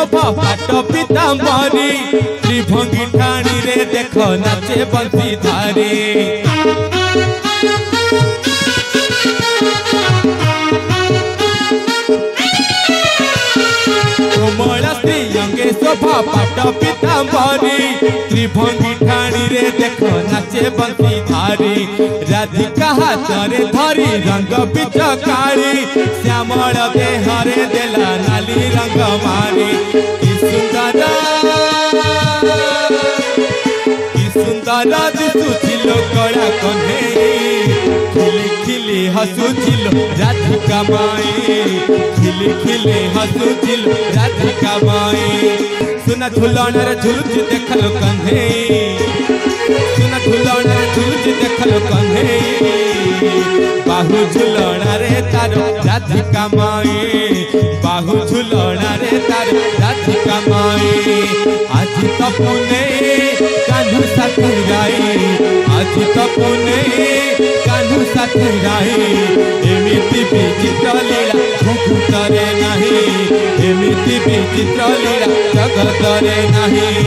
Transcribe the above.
शोभा पाट पीताम्बरी त्रिभंगी ठाणी रे देख नाचे बंशीधारी कोमल स्त्री अंगे शोभा पाट पीताम्बरी त्रिभंगी ठाणी रे देख नाचे बंशीधारी राधिका हाथरे धरी रंग पिचकारी श्यामल देहरे देला नाली रंग मारी कि सुंदर दिशुचिलो कड़ा कन्हई खिली खिली हसुचिलो राधिका माई खिली खिली हसुचिलो राधिका माई सुना झुलन रे झुलुच देखल कन्हई सुना झुलन रे झुलुच देखल कन्हई बाहु झुलन रे तार राधिका माई बाहु झुलन रे तार राधिका माई आज तो पुने कान्हू साथी राई आज तो पुने कान्हू साथी राई एमिति विचित्र लीला जगतरे नहीं एमिति विचित्र लीला जगतरे नहीं।